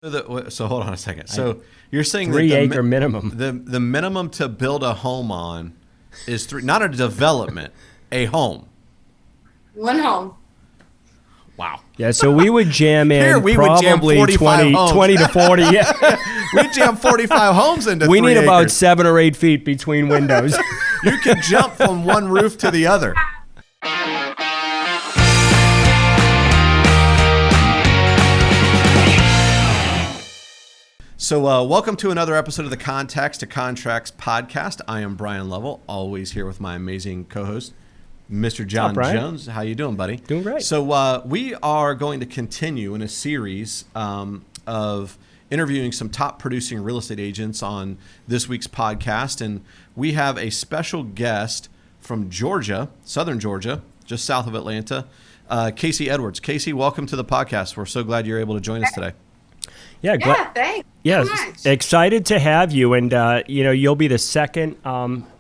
So hold on a second. So you're saying 3 that acre minimum. The minimum to build a home on is 3, not a development, a home. One home. Wow. Yeah, so we would jam in Here we would jam probably 45 homes. 20 to 40. Yeah. We jam 45 homes into We 3 need acres. about 7 or 8 feet between windows. You can jump from one roof to the other. So welcome to another episode of the Context to Contracts podcast. I am Bryan Lovell, always here with my amazing co-host, Mr. John Jones. How you doing, buddy? Doing great. So we are going to continue in a series of interviewing some top producing real estate agents on this week's podcast. And we have a special guest from Georgia, Southern Georgia, just south of Atlanta, Kacie Edwards. Kacie, welcome to the podcast. We're so glad you're able to join us today. Yeah, Thanks. Yes, so much. excited to have you. And, you'll be the second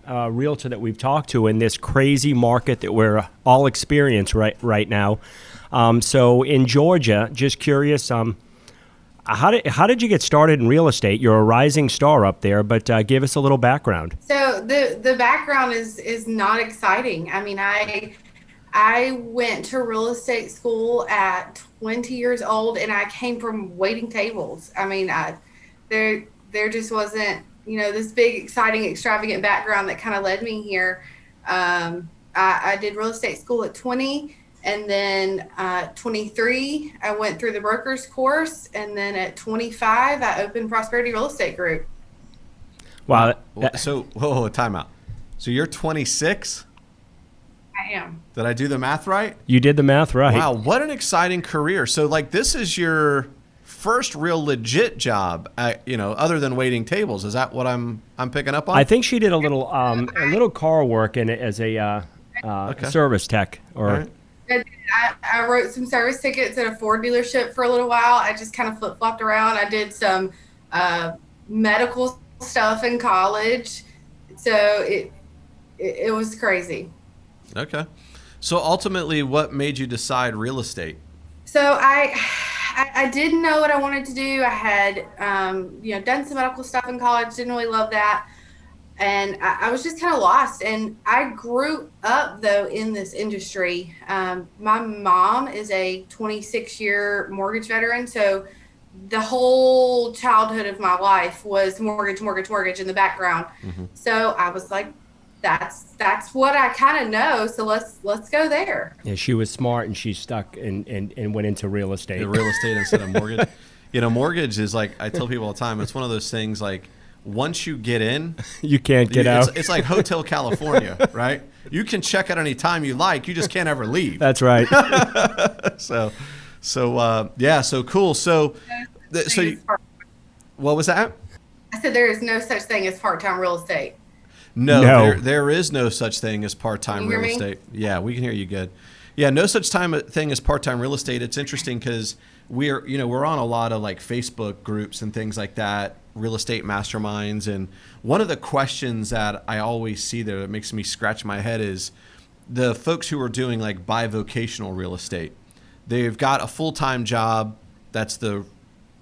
realtor that we've talked to in this crazy market that we're all experiencing right now. So in Georgia, just curious, how did you get started in real estate? You're a rising star up there, but give us a little background. So the background is not exciting. I mean, I went to real estate school at 20 years old, and I came from waiting tables. I mean, there just wasn't, this big, exciting, extravagant background that kind of led me here. I did real estate school at 20, and then 23, I went through the broker's course, and then at 25, I opened Prosperity Real Estate Group. Wow. So, time out. So you're 26? I am. Did I do the math right? You did the math right. Wow, what an exciting career. So this is your first real legit job, other than waiting tables. Is that what I'm picking up on? I think she did a little car work in it as a service tech. Or right. I wrote some service tickets at a Ford dealership for a little while. I just kind of flip-flopped around. I did some medical stuff in college. So it was crazy. Okay. So ultimately, what made you decide real estate? So I didn't know what I wanted to do. I had, done some medical stuff in college, didn't really love that. And I was just kind of lost. And I grew up, though, in this industry. My mom is a 26-year mortgage veteran. So the whole childhood of my life was mortgage in the background. Mm-hmm. So I was like, that's what I kind of know. So let's go there. Yeah, she was smart, and she stuck and went into real estate. The real estate instead of mortgage. Mortgage is like, I tell people all the time, it's one of those things like, once you get in, you can't get out. It's like Hotel California, right? You can check out any time you like. You just can't ever leave. That's right. So cool. So what was that? I said there is no such thing as part-time real estate. No. There is no such thing as part-time real me? estate. Yeah, we can hear you good. Yeah, no such thing as part-time real estate. It's interesting because we're on a lot of like Facebook groups and things like that, real estate masterminds. And one of the questions that I always see there that makes me scratch my head is the folks who are doing like bivocational real estate. They've got a full-time job. That's the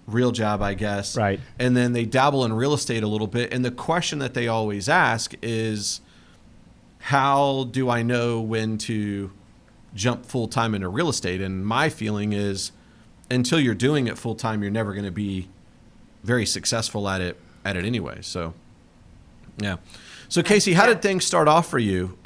real job, I guess. Right. And then they dabble in real estate a little bit. And the question that they always ask is, how do I know when to jump full-time into real estate? And my feeling is, until you're doing it full-time, you're never going to be very successful at it anyway. So, yeah. So, Kacie, how did things start off for you?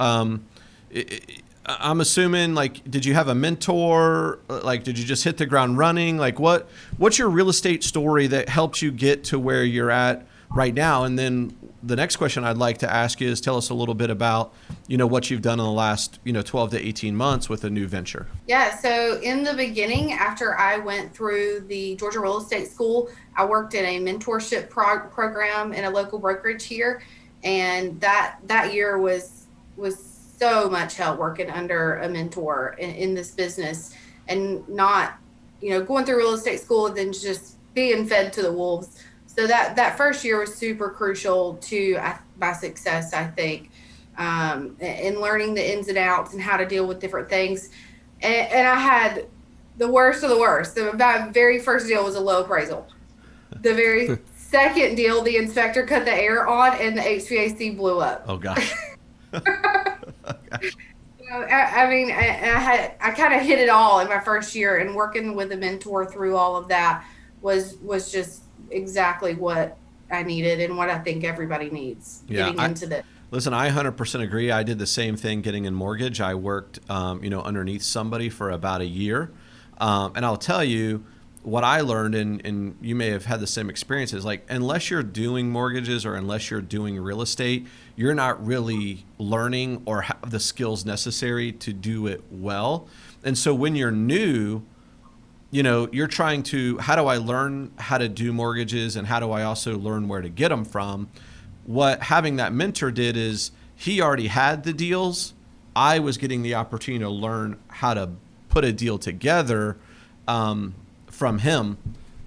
I'm assuming, like, did you have a mentor? Like, did you just hit the ground running? Like, what's your real estate story that helped you get to where you're at right now? And then the next question I'd like to ask you is, tell us a little bit about, what you've done in the last, 12 to 18 months with a new venture. Yeah. So in the beginning, after I went through the Georgia Real Estate School, I worked in a mentorship program in a local brokerage here. And that year was so much help working under a mentor in this business, and not, going through real estate school and then just being fed to the wolves. So that first year was super crucial to my success, I think, in learning the ins and outs and how to deal with different things. And I had the worst of the worst. So my very first deal was a low appraisal. The very second deal, the inspector cut the air on and the HVAC blew up. Oh gosh. I mean, I kind of hit it all in my first year, and working with a mentor through all of that was just exactly what I needed and what I think everybody needs getting into this. Listen, I 100% agree. I did the same thing getting in mortgage. I worked, underneath somebody for about a year. And I'll tell you what I learned, and you may have had the same experiences, like unless you're doing mortgages or unless you're doing real estate, you're not really learning or have the skills necessary to do it well. And so when you're new, you're trying to, how do I learn how to do mortgages and how do I also learn where to get them from? What having that mentor did is he already had the deals. I was getting the opportunity to learn how to put a deal together from him.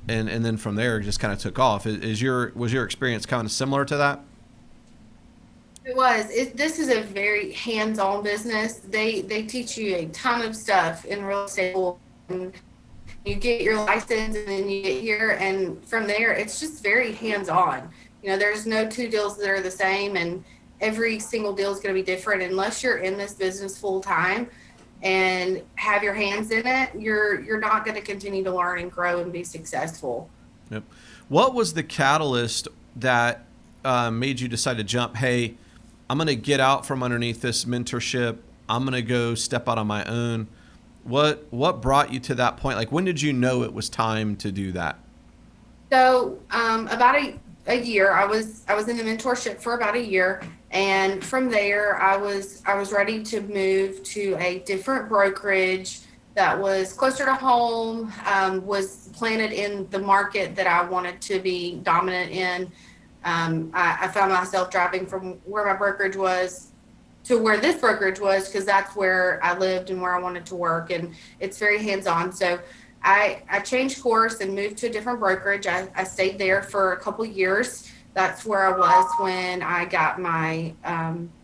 And then from there, it just kind of took off. Was your experience kind of similar to that? It was. This is a very hands-on business. They teach you a ton of stuff in real estate school. And you get your license and then you get here, and from there, it's just very hands-on. There's no two deals that are the same, and every single deal is going to be different. Unless you're in this business full time and have your hands in it, you're not going to continue to learn and grow and be successful. Yep. What was the catalyst that made you decide to jump? Hey, I'm going to get out from underneath this mentorship. I'm going to go step out on my own. What brought you to that point? Like, when did you know it was time to do that? So about a year, I was in the mentorship for about a year, and from there I was ready to move to a different brokerage that was closer to home, was planted in the market that I wanted to be dominant in. I found myself driving from where my brokerage was to where this brokerage was, because that's where I lived and where I wanted to work, and it's very hands-on. So I changed course and moved to a different brokerage. I stayed there for a couple years. That's where I was when I got my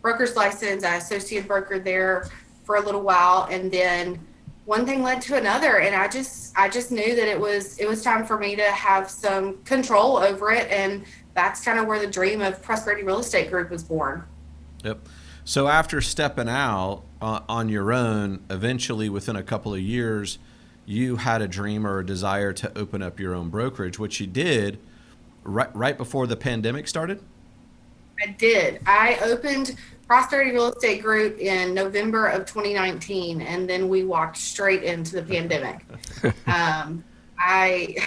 broker's license. I associate brokered there for a little while, and then one thing led to another, and I just knew that it was time for me to have some control over it, and that's kind of where the dream of Prosperity Real Estate Group was born. Yep. So after stepping out on your own, eventually within a couple of years, you had a dream or a desire to open up your own brokerage, which you did right before the pandemic started? I did. I opened Prosperity Real Estate Group in November of 2019, and then we walked straight into the pandemic. I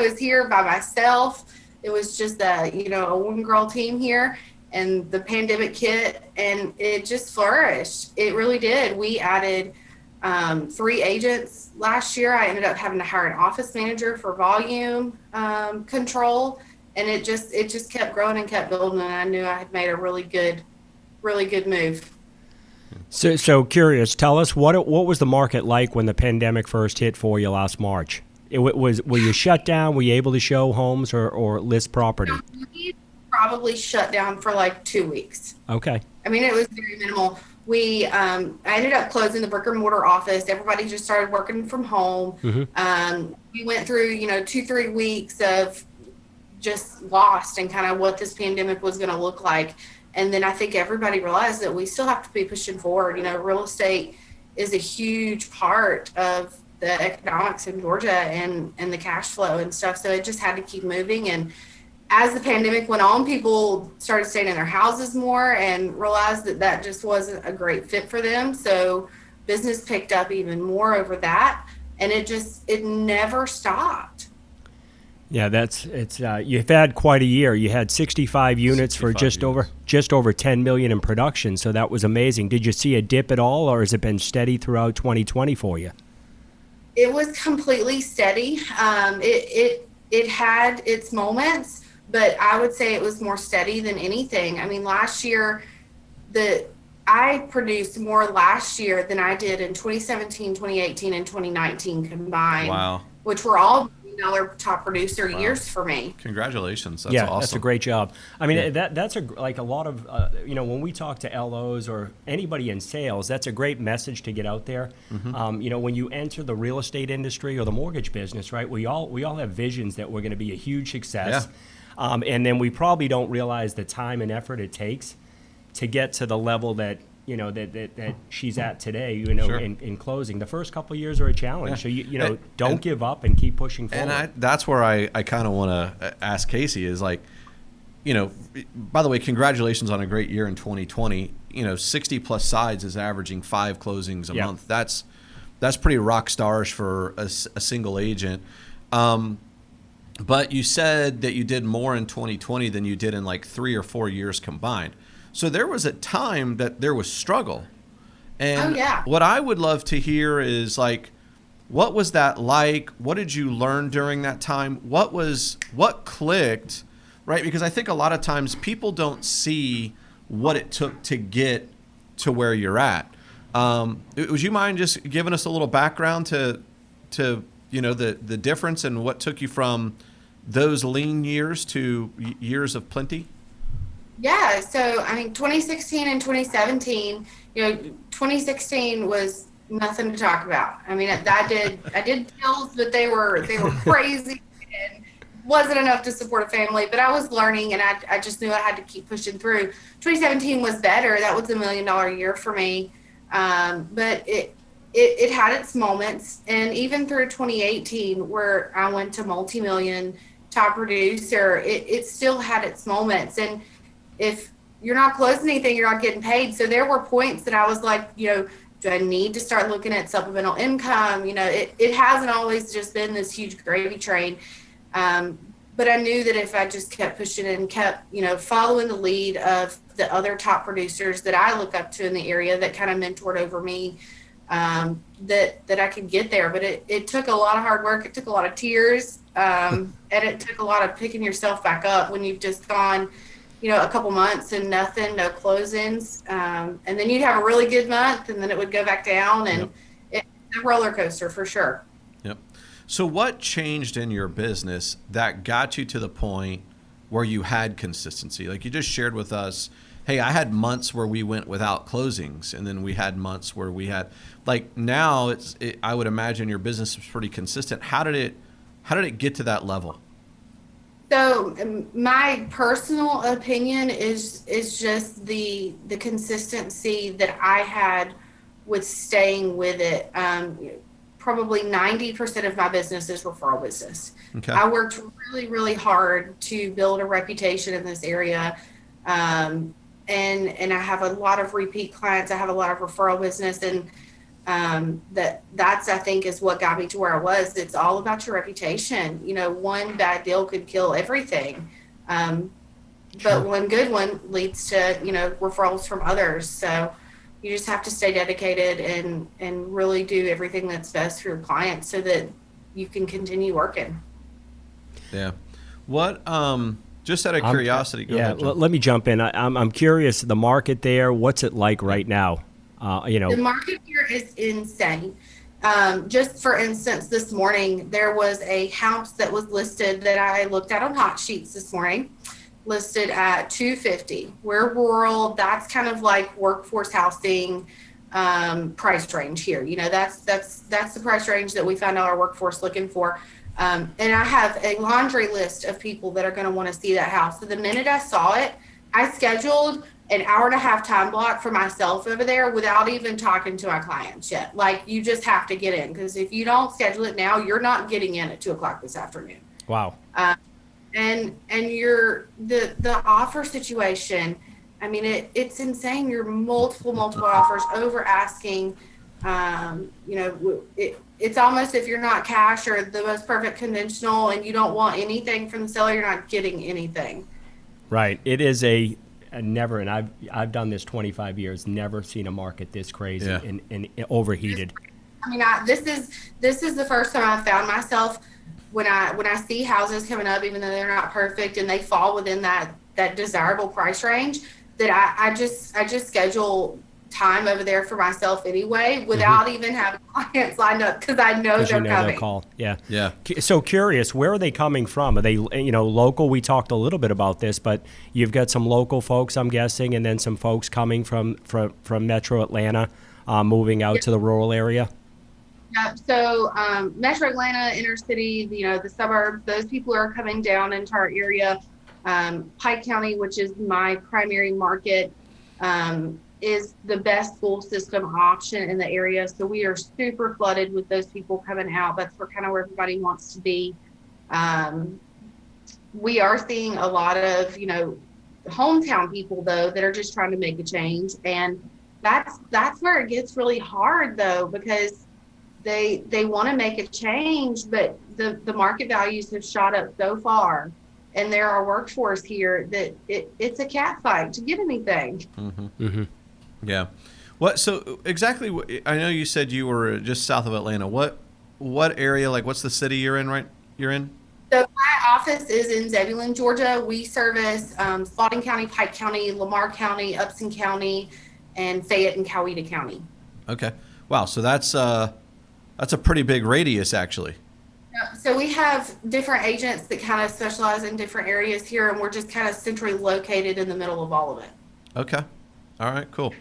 was here by myself. It was just a one-girl team here, and the pandemic hit, and it just flourished. It really did. We added 3 agents last year. I ended up having to hire an office manager for volume control, and it just kept growing and kept building, and I knew I had made a really good move. So curious, tell us what was the market like when the pandemic first hit for you last March? Were you shut down? Were you able to show homes or list property? We probably shut down for like 2 weeks. Okay. I mean, it was very minimal. I ended up closing the brick and mortar office. Everybody just started working from home. Mm-hmm. We went through, 2-3 weeks of just lost and kind of what this pandemic was going to look like. And then I think everybody realized that we still have to be pushing forward. Real estate is a huge part of the economics in Georgia and the cash flow and stuff. So it just had to keep moving. And as the pandemic went on, people started staying in their houses more and realized that just wasn't a great fit for them. So business picked up even more over that, and it never stopped. Yeah, you've had quite a year. You had 65 units for just over $10 million in production, so that was amazing. Did you see a dip at all, or has it been steady throughout 2020 for you? It was completely steady. It had its moments, but I would say it was more steady than anything. I mean, last year, I produced more last year than I did in 2017, 2018, and 2019 combined. Wow. Which were all million top producer years for me. Congratulations. That's Yeah, awesome. that's a great job. I mean, Yeah. that's like a lot of, when we talk to LOs or anybody in sales, that's a great message to get out there. When you enter the real estate industry or the mortgage business, right, we all have visions that we're going to be a huge success. And then we probably don't realize the time and effort it takes to get to the level that that she's at today, Sure. in closing. The first couple of years are a challenge. Yeah. So, don't give up and keep pushing forward. And that's where I kind of want to ask Kacie is like, by the way, congratulations on a great year in 2020. 60 plus sides is averaging 5 closings a month. That's pretty rock starish for a single agent. But you said that you did more in 2020 than you did in like 3 or 4 years combined. So there was a time that there was struggle. And what I would love to hear is like, what was that like? What did you learn during that time? What clicked, right? Because I think a lot of times people don't see what it took to get to where you're at. Would you mind just giving us a little background to the difference and what took you from those lean years to years of plenty? Yeah, so I mean, 2016 and 2017, 2016 was nothing to talk about. I mean, I did deals, but they were crazy and wasn't enough to support a family. But I was learning, and I just knew I had to keep pushing through. 2017 was better. That was $1 million year for me, but it had its moments, and even through 2018, where I went to multi-million top producer, it still had its moments. And if you're not closing anything, you're not getting paid. So there were points that I was like, do I need to start looking at supplemental income? It hasn't always just been this huge gravy train. But I knew that if I just kept pushing and kept, following the lead of the other top producers that I look up to in the area that kind of mentored over me, that I could get there. But it took a lot of hard work. It took a lot of tears. And it took a lot of picking yourself back up when you've just gone, a couple months and nothing, no closings. And then you'd have a really good month and then it would go back down, and it's a roller coaster for sure. Yep. So what changed in your business that got you to the point where you had consistency? Like you just shared with us, hey, I had months where we went without closings, and then we had months where we had, like now I would imagine your business was pretty consistent. How did it get to that level? So my personal opinion is just the consistency that I had with staying with it. Probably 90% of my business is referral business. Okay. I worked really, really hard to build a reputation in this area. And I have a lot of repeat clients. I have a lot of referral business, and that's, I think, is what got me to where I was. It's all about your reputation. One bad deal could kill everything. But one good one leads to, referrals from others. So you just have to stay dedicated and really do everything that's best for your clients so that you can continue working. Yeah. What, just out of curiosity, go ahead, John. Let me jump in. I'm curious, the market there, what's it like right now? The market here is insane. Just for instance, this morning, there was a house that was listed that I looked at on Hot Sheets this morning, listed at $250. We're rural. That's kind of like workforce housing price range here. That's the price range that we found our workforce looking for. And I have a laundry list of people that are going to want to see that house. So the minute I saw it, I scheduled an hour and a half time block for myself over there without even talking to my clients yet. Like, you just have to get in, because if you don't schedule it now, you're not getting in at 2:00 this afternoon. Wow. And the offer situation, I mean, it's insane. You're multiple offers, over asking. It's almost, if you're not cash or the most perfect conventional and you don't want anything from the seller, you're not getting anything. Right. It is a never, and I've done this 25 years, never seen a market this crazy and overheated. I mean, this is the first time I've found myself when I see houses coming up, even though they're not perfect and they fall within that desirable price range, that I just schedule time over there for myself anyway, without even having clients lined up, because I know they're coming. They'll call. Yeah. Yeah. So curious, where are they coming from? Are they, local? We talked a little bit about this, but you've got some local folks, I'm guessing, and then some folks coming from Metro Atlanta, moving out to the rural area. Yep. So Metro Atlanta, inner city, the suburbs, those people are coming down into our area. Pike County, which is my primary market, is the best school system option in the area. So we are super flooded with those people coming out. That's where everybody wants to be. We are seeing a lot of, hometown people though, that are just trying to make a change. And that's where it gets really hard though, because they want to make a change, but the market values have shot up so far. And there are workforce here that it's a cat fight to get anything. Mm-hmm. Mm-hmm. Yeah. So exactly, I know you said you were just south of Atlanta. What area, what's the city you're in? So my office is in Zebulon, Georgia. We service Spalding County, Pike County, Lamar County, Upson County, and Fayette and Coweta County. Okay. Wow. So that's a pretty big radius, actually. So we have different agents that specialize in different areas here, and we're just centrally located in the middle of all of it. Okay. All right, cool.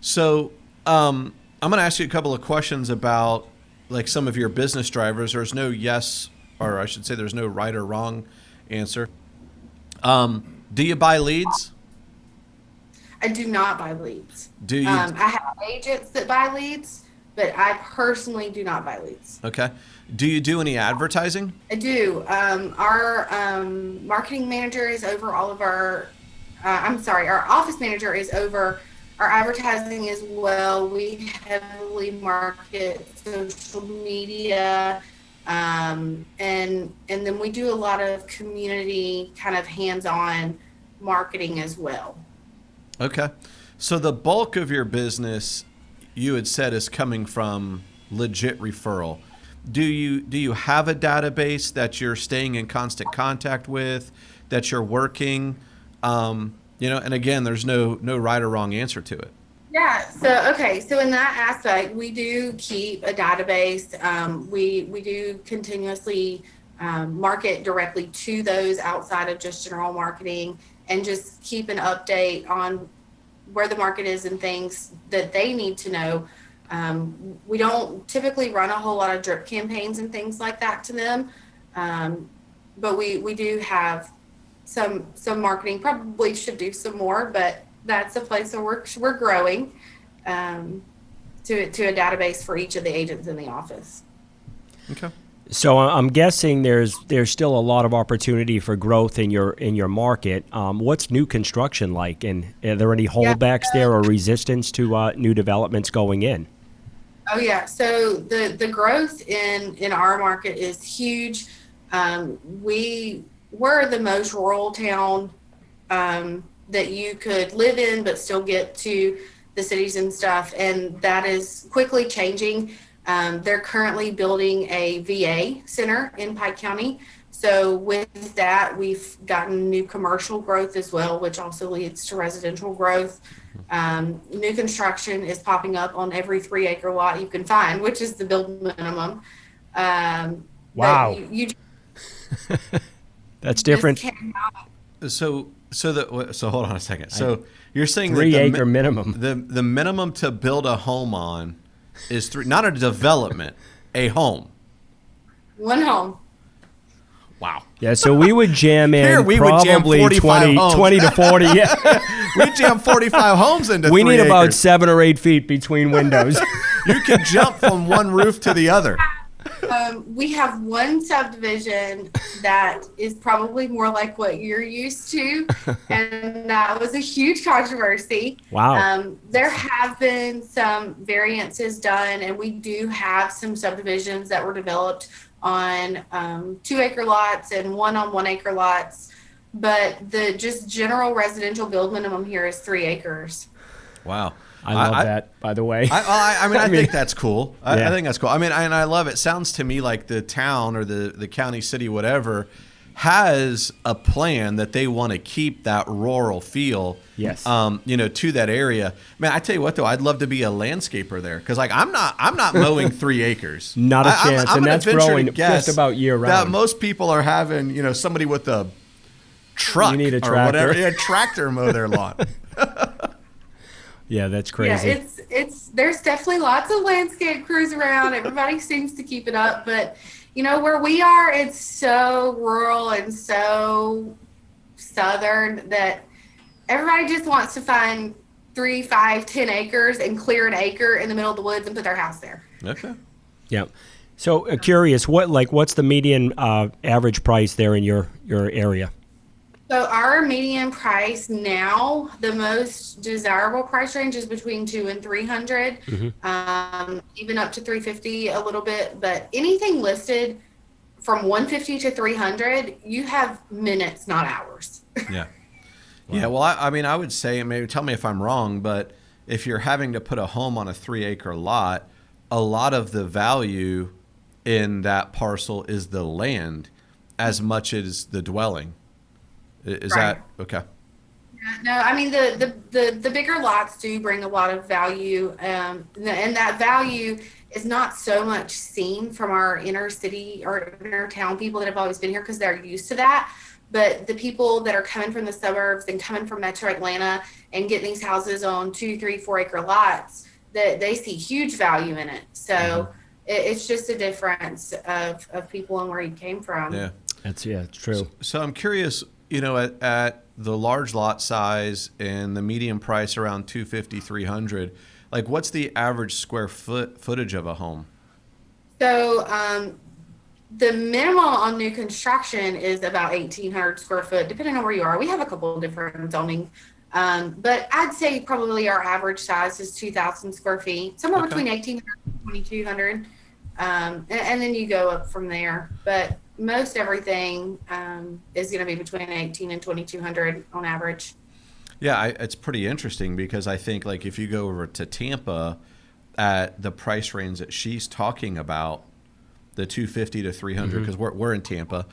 So I'm going to ask you a couple of questions about some of your business drivers. There's no yes, or I should say there's no right or wrong answer. Do you buy leads? I do not buy leads. Do you? I have agents that buy leads, but I personally do not buy leads. Okay. Do you do any advertising? I do. Our marketing manager is over all of our, our office manager is over our advertising as well. We heavily market social media, and then we do a lot of community hands-on marketing as well. Okay. So the bulk of your business, you had said, is coming from legit referral. Do you have a database that you're staying in constant contact with, that you're working? And again, there's no right or wrong answer to it. Yeah. So in that aspect, we do keep a database. We do continuously market directly to those outside of just general marketing, and just keep an update on where the market is and things that they need to know. We don't typically run a whole lot of drip campaigns and things like that to them. But we do have some marketing, probably should do some more, but that's a place where we're growing to a database for each of the agents in the office. Okay. So I'm guessing there's still a lot of opportunity for growth in your market. What's new construction like, and are there any holdbacks there or resistance to new developments going in? Oh yeah, so the growth in our market is huge. We're the most rural town that you could live in but still get to the cities and stuff, and that is quickly changing. They're currently building a VA center in Pike County. So with that, we've gotten new commercial growth as well, which also leads to residential growth. New construction is popping up on every 3-acre lot you can find, which is the build minimum. Wow. That's different. So hold on a second. So you're saying 3-acre minimum. The minimum to build a home on is not a development, a home. One home. Wow. Yeah, so we would jam in Here, we would jam probably 45 homes. 20 to 40. Yeah. We jam 45 homes into 3 We need acres. about 7 or 8 feet between windows. You can jump from one roof to the other. We have one subdivision that is probably more like what you're used to, and that was a huge controversy. Wow. There have been some variances done, and we do have some subdivisions that were developed on 2-acre lots and 1-acre lots, but the just general residential build minimum here is 3 acres. Wow. I love that, by the way. I think that's cool. I Yeah. think that's cool. I mean, and I love it. Sounds to me like the town or the county, city, whatever, has a plan that they want to keep that rural feel, Yes. To that area. Man, I tell you what though, I'd love to be a landscaper there because like I'm not mowing 3 acres. Not a chance, I'm and gonna that's venture to growing guess just about year that round. most people are having somebody with a truck You need a or tractor. whatever, tractor mow their lawn. Yeah, that's crazy. Yeah, it's there's definitely lots of landscape crews around. Everybody seems to keep it up, but where we are, it's so rural and so southern that everybody just wants to find 3, 5, 10 acres and clear an acre in the middle of the woods and put their house there. Okay. Yeah. So curious, what's the median average price there in your area? So our median price now, the most desirable price range is between 200 and 300, even up to 350 a little bit. But anything listed from 150 to 300, you have minutes, not hours. Yeah. Wow. Yeah. Well, I would say, maybe tell me if I'm wrong, but if you're having to put a home on a 3-acre lot, a lot of the value in that parcel is the land as much as the dwelling. Is Right. that okay? No, I mean the bigger lots do bring a lot of value, and that value is not so much seen from our inner city or inner town people that have always been here because they're used to that. But the people that are coming from the suburbs and coming from Metro Atlanta and getting these houses on 2, 3, 4-acre lots, that they see huge value in it. So it's just a difference of people and where you came from. Yeah, It's true. So I'm curious. At the large lot size and the median price around 250, 300, like what's the average square footage of a home? So the minimum on new construction is about 1,800 square foot, depending on where you are. We have a couple of different zoning, but I'd say probably our average size is 2,000 square feet, somewhere between 1,800 and 2,200, and then you go up from there. But most everything is going to be between 1,800 and 2,200 on average. Yeah, it's pretty interesting because I think like if you go over to Tampa at the price range that she's talking about, the 250 to 300, because we're in Tampa,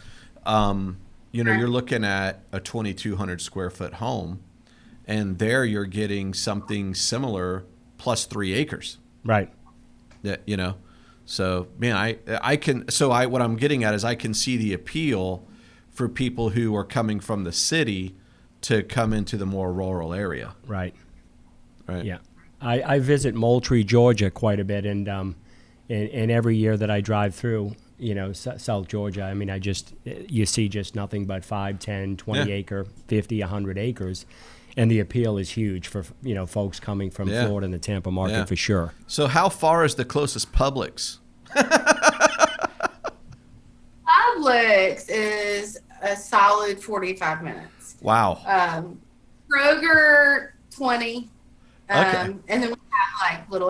you're looking at a 2,200 square foot home, and there you're getting something similar plus 3 acres. Right. Yeah, So, man, what I'm getting at is I can see the appeal for people who are coming from the city to come into the more rural area. Right. Right. Yeah. I visit Moultrie, Georgia quite a bit, and every year that I drive through, South Georgia, I mean, you see just nothing but 5, 10, 20 acre, 50, 100 acres. And the appeal is huge for folks coming from Florida and the Tampa market for sure. So how far is the closest Publix? Publix is a solid 45 minutes. Wow. Kroger 20. Okay. And then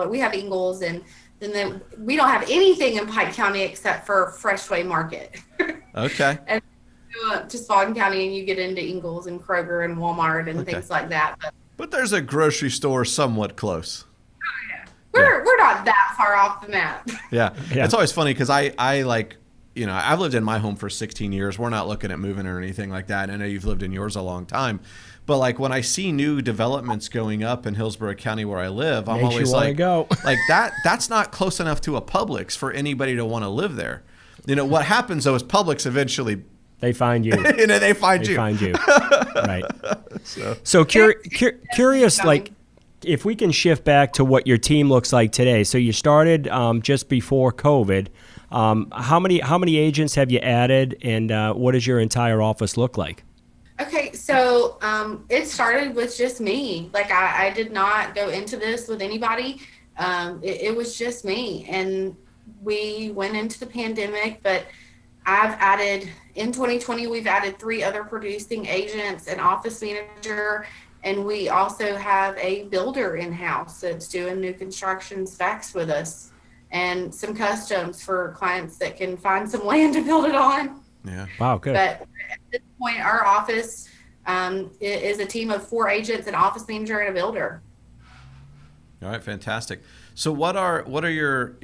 we have Ingles, and then we don't have anything in Pike County except for Freshway Market. Okay. And you go up to Spalding County and you get into Ingles and Kroger and Walmart and things like that. But there's a grocery store somewhat close. We're not that far off the map. Yeah. It's always funny because I've lived in my home for 16 years. We're not looking at moving or anything like that. I know you've lived in yours a long time. But like when I see new developments going up in Hillsborough County where I live, I'm always like, like that's not close enough to a Publix for anybody to want to live there. What happens though is Publix eventually they find you. They find you. Right. So curious, like if we can shift back to what your team looks like today. So you started just before COVID. How many agents have you added, and what does your entire office look like? Okay, so it started with just me. Like I did not go into this with anybody. It was just me, and we went into the pandemic. But I've added in 2020. We've added 3 other producing agents, an office manager, and we also have a builder in house that's doing new construction specs with us, and some customs for clients that can find some land to build it on. Yeah. Wow, good. But at this point, our office is a team of 4 agents, an office manager, and a builder. All right, fantastic. So what are your,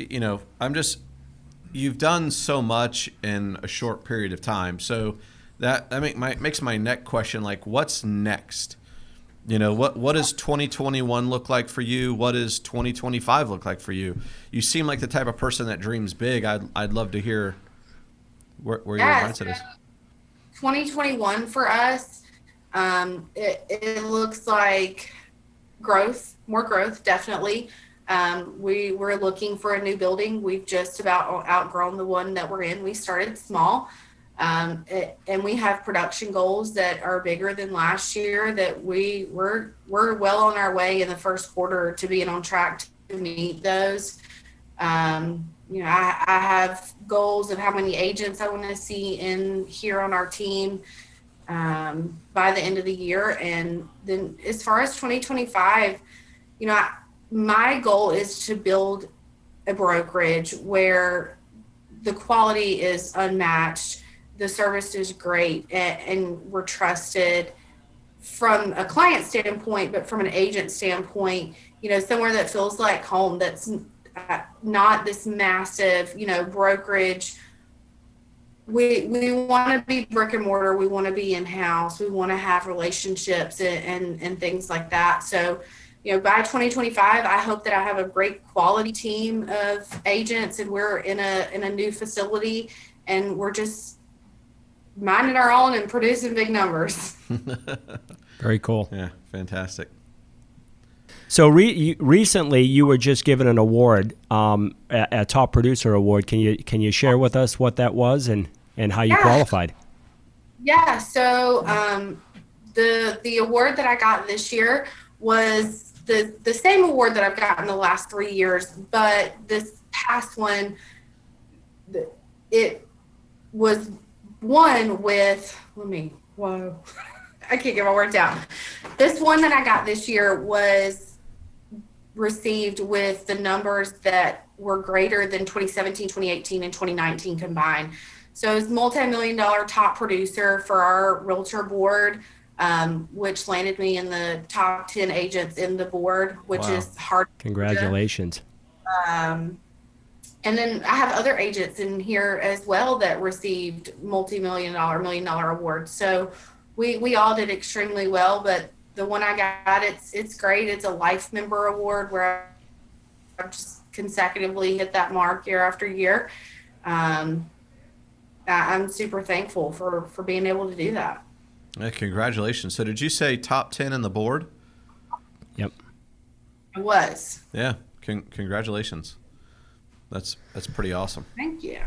you've done so much in a short period of time. So makes my next question like, what's next? What does 2021 look like for you? What does 2025 look like for you? You seem like the type of person that dreams big. I'd love to hear where your mindset is. 2021 for us, it looks like more growth, definitely. We're looking for a new building. We've just about outgrown the one that we're in. We started small. And we have production goals that are bigger than last year that we're well on our way in the first quarter to being on track to meet those. I have goals of how many agents I want to see in here on our team by the end of the year. And then as far as 2025, my goal is to build a brokerage where the quality is unmatched. The service is great, and we're trusted from a client standpoint, but from an agent standpoint, somewhere that feels like home, that's not this massive, brokerage. We want to be brick and mortar. We want to be in-house. We want to have relationships and things like that. So, by 2025, I hope that I have a great quality team of agents, and we're in a new facility, and we're just minding our own and producing big numbers. Very cool. Yeah, fantastic. So recently, you were just given an award, a top producer award. Can you share with us what that was and how you qualified? Yeah. So the award that I got this year was the same award that I've gotten the last 3 years, but this past one, it was one with, I can't get my words out. This one that I got this year was received with the numbers that were greater than 2017, 2018, and 2019 combined. So it's multi-million-dollar top producer for our Realtor board, which landed me in the top 10 agents in the board, which is hard. Congratulations. And then I have other agents in here as well that received million dollar awards. So we all did extremely well, but the one I got, it's great. It's a life member award where I've just consecutively hit that mark year after year. I'm super thankful for being able to do that. Yeah, congratulations. So did you say top 10 in the board? Yep. I was. Yeah. Congratulations. That's pretty awesome. Thank you.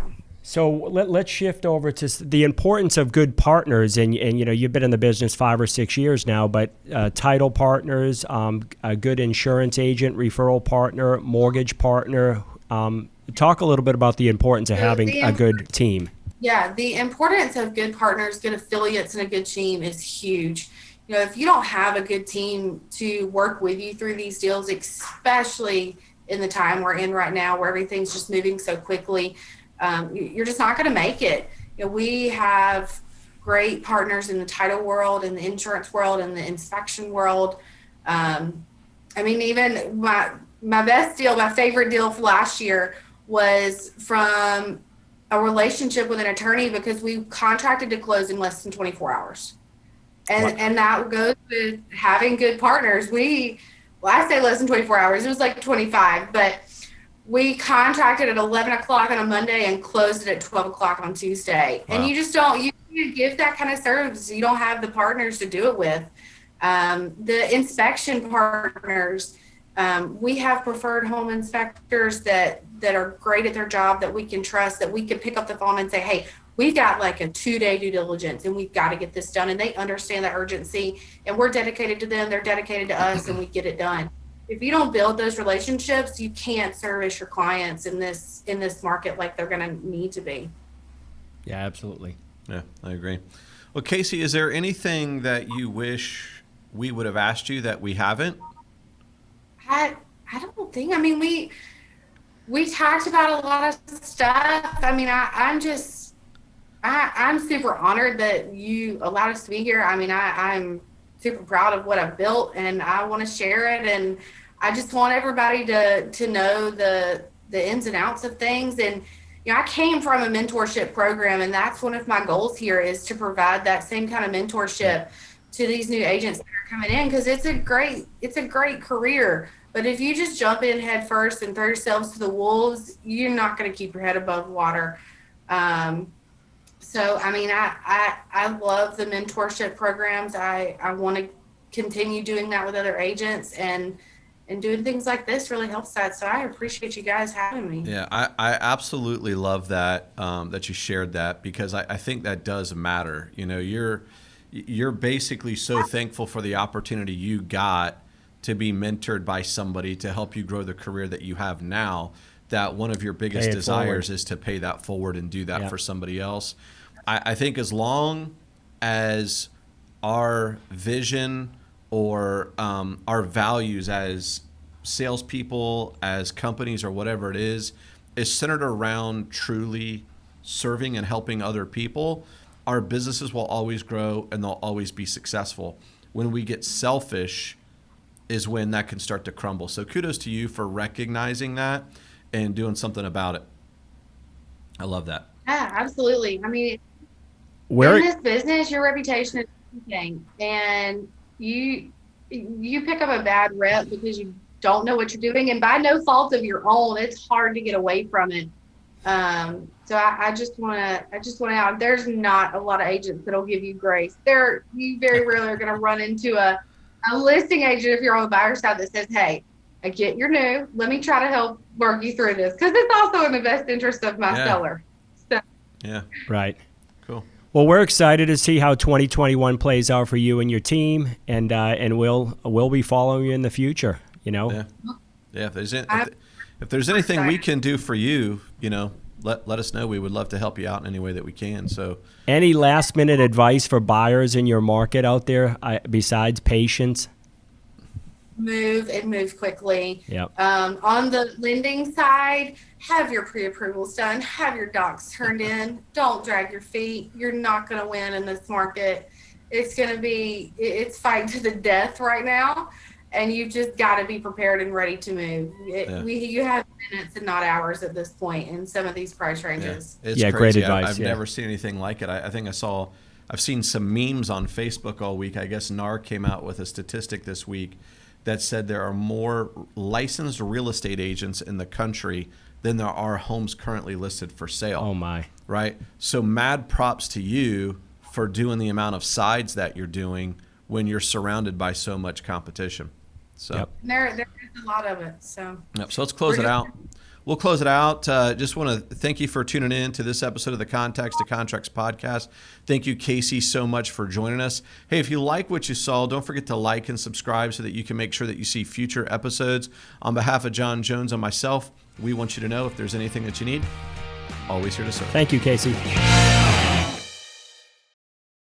So let's shift over to the importance of good partners, and you've been in the business 5 or 6 years now, but title partners, a good insurance agent, referral partner, mortgage partner. Talk a little bit about the importance of having a good team. Yeah, the importance of good partners, good affiliates, and a good team is huge. If you don't have a good team to work with you through these deals, especially in the time we're in right now where everything's just moving so quickly, you're just not going to make it. We have great partners in the title world, in the insurance world, in the inspection world. Even my best deal, my favorite deal for last year was from a relationship with an attorney because we contracted to close in less than 24 hours. And that goes with having good partners. I say less than 24 hours. It was like 25, but we contracted at 11 o'clock on a Monday and closed it at 12 o'clock on Tuesday. Wow. And you can't give that kind of service. You don't have the partners to do it with. The inspection partners, we have preferred home inspectors that are great at their job, that we can trust, that we can pick up the phone and say, hey, we've got like a 2-day due diligence and we've got to get this done. And they understand the urgency, and we're dedicated to them. They're dedicated to us, and we get it done. If you don't build those relationships, you can't service your clients in this market like they're going to need to be. Yeah, absolutely. Yeah, I agree. Well, Kacie, is there anything that you wish we would have asked you that we haven't? I don't think. We talked about a lot of stuff. I'm super honored that you allowed us to be here. I'm super proud of what I've built, and I want to share it. And I just want everybody to know the ins and outs of things. And I came from a mentorship program, and that's one of my goals here is to provide that same kind of mentorship to these new agents that are coming in, because it's a great career. But if you just jump in head first and throw yourselves to the wolves, you're not going to keep your head above water. So, I mean, I love the mentorship programs. I want to continue doing that with other agents, and doing things like this really helps that. So I appreciate you guys having me. Yeah, I absolutely love that, that you shared that, because I think that does matter. You know, you're basically so thankful for the opportunity you got to be mentored by somebody to help you grow the career that you have now, that one of your biggest desires is to pay that forward and do that for somebody else. I think as long as our vision or our values as salespeople, as companies, or whatever it is centered around truly serving and helping other people, our businesses will always grow and they'll always be successful. When we get selfish is when that can start to crumble. So kudos to you for recognizing that and doing something about it. I love that. Yeah, absolutely. I mean, in this business, your reputation is everything, and you pick up a bad rep because you don't know what you're doing, and by no fault of your own, it's hard to get away from it. So I just want to out. There's not a lot of agents that'll give you grace. You very rarely are going to run into a listing agent, if you're on the buyer side, that says, "Hey, I get you're new. Let me try to help work you through this," because it's also in the best interest of my seller. So. Yeah. Right. Cool. Well, we're excited to see how 2021 plays out for you and your team, and we'll be following you in the future. You know. Yeah. If there's anything we can do for you, let us know. We would love to help you out in any way that we can. So, any last minute advice for buyers in your market out there besides patience? Move quickly. Yep. On the lending side, have your pre-approvals done, have your docs turned in. Don't drag your feet. You're not going to win in this market. It's fight to the death right now, and you just got to be prepared and ready to move. You have minutes and not hours at this point in some of these price ranges. It's crazy. Great advice. I've never seen anything like it. I think I've seen some memes on Facebook all week. I guess NAR came out with a statistic this week that said there are more licensed real estate agents in the country than there are homes currently listed for sale. Oh my. Right? So mad props to you for doing the amount of sides that you're doing when you're surrounded by so much competition. So there is a lot of it. So let's close it out. We'll close it out. Just want to thank you for tuning in to this episode of the Contacts to Contracts podcast. Thank you, Kacie, so much for joining us. Hey, if you like what you saw, don't forget to like and subscribe so that you can make sure that you see future episodes. On behalf of John Jones and myself, we want you to know if there's anything that you need, always here to serve. Thank you, Kacie.